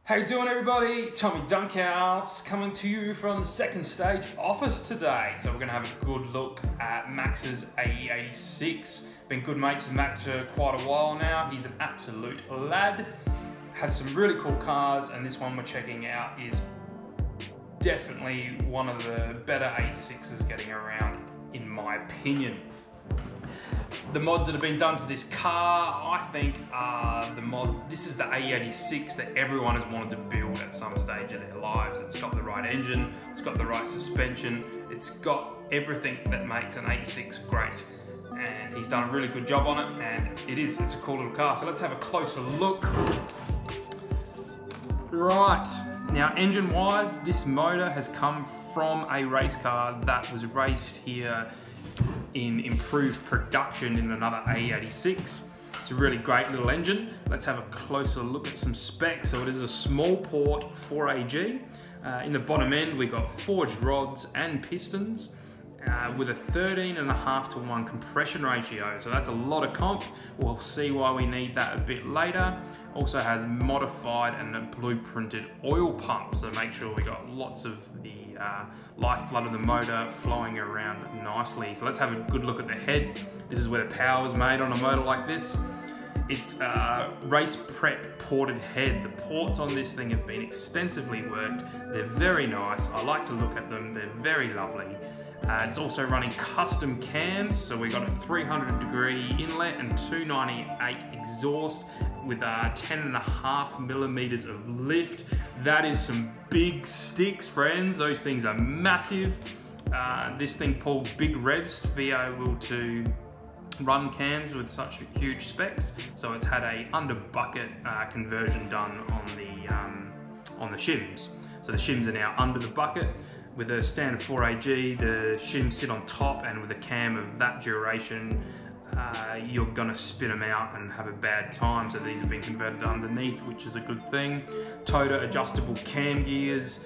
How you doing, everybody? Tommy Dunkhaus coming to you from the Seconstage office today. So we're going to have a good look at Max's AE86. Been good mates with Max for quite a while now. He's an absolute lad. Has some really cool cars, and this one we're checking out is definitely one of the better 86s getting around, in my opinion. The mods that have been done to this car, I think, are this is the AE86 that everyone has wanted to build at some stage of their lives. It's got the right engine, it's got the right suspension, it's got everything that makes an 86 great. And he's done a really good job on it, and it's a cool little car. So let's have a closer look. Right, now engine-wise, this motor has come from a race car that was raced here in improved production in another AE86. It's a really great little engine. Let's have a closer look at some specs. So it is a small port 4AG. In the bottom end, we've got forged rods and pistons with a 13.5:1 compression ratio. So that's a lot of comp. We'll see why we need that a bit later. Also has modified and a blueprinted oil pump. So make sure we got lots of the lifeblood of the motor flowing around nicely. So let's have a good look at the head. This is where the power is made on a motor like this. It's a race prep ported head. The ports on this thing have been extensively worked. They're very nice. I like to look at them. They're very lovely. It's also running custom cams, so we've got a 300-degree inlet and 298 exhaust with 10.5 mm of lift. That is some big sticks, friends. Those things are massive. This thing pulls big revs to be able to run cams with such huge specs. So it's had a under bucket conversion done on the shims. So the shims are now under the bucket. With a standard 4AG, the shims sit on top, and with a cam of that duration, you're gonna spin them out and have a bad time. So these have been converted underneath, which is a good thing. Toda adjustable cam gears.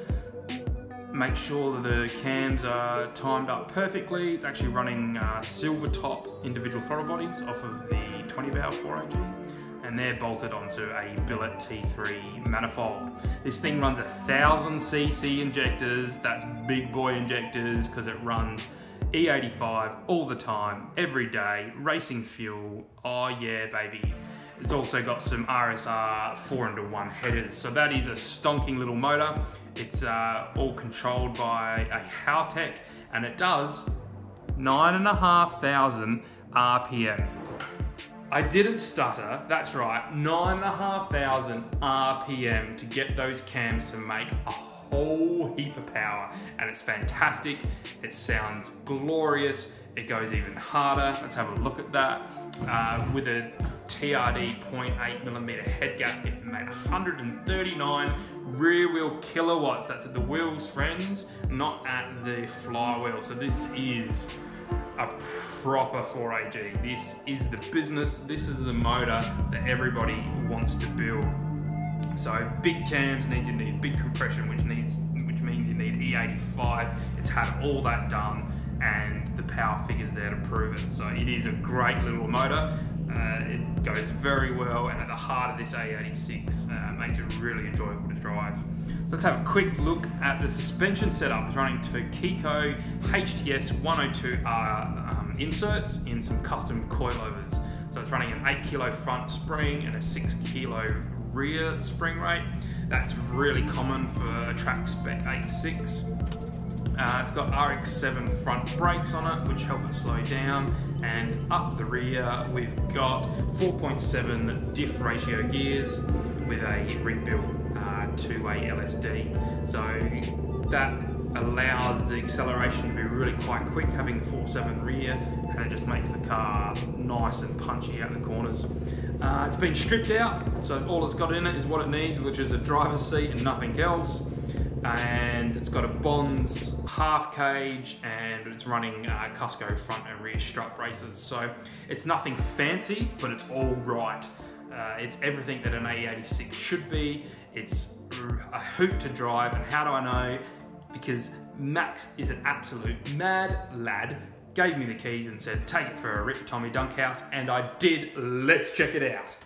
Make sure that the cams are timed up perfectly. It's actually running silver top individual throttle bodies off of the 20-valve 4AG. And they're bolted onto a billet T3 manifold. This thing runs 1000cc injectors. That's big boy injectors because it runs E85 all the time, every day, racing fuel. Oh yeah, baby. It's also got some RSR 4-1 headers. So that is a stonking little motor. It's all controlled by a Haltech, and it does 9,500 RPM. I didn't stutter, that's right, 9,500 RPM to get those cams to make a whole heap of power, and it's fantastic. It sounds glorious. It goes even harder. Let's have a look at that. With a TRD 0.8mm head gasket, it made 139 rear wheel kilowatts. That's at the wheels, friends, not at the flywheel. So this is a proper 4AG. This is the business. This is the motor that everybody wants to build. So big cams means you need big compression, which means you need E85. It's had all that done, and the power figures there to prove it. So it is a great little motor. It goes very well, and at the heart of this A86 makes it really enjoyable to drive. So let's have a quick look at the suspension setup. It's running two Kiko HTS 102R inserts in some custom coilovers. So it's running an 8 kilo front spring and a 6 kilo rear spring rate. That's really common for a track spec 86. It's got RX-7 front brakes on it, which help it slow down, and up the rear we've got 4.7 diff ratio gears with a rebuilt 2-way LSD. So that allows the acceleration to be really quite quick, having 4.7 rear, and it just makes the car nice and punchy out the corners. It's been stripped out, so all it's got in it is what it needs, which is a driver's seat and nothing else. And it's got a Bonds half cage, and it's running Cusco front and rear strut braces. So it's nothing fancy, but it's all right. It's everything that an AE86 should be. It's a hoot to drive, and how do I know? Because Max is an absolute mad lad, gave me the keys and said, take it for a rip, Tommy Dunkhaus, and I did. Let's check it out.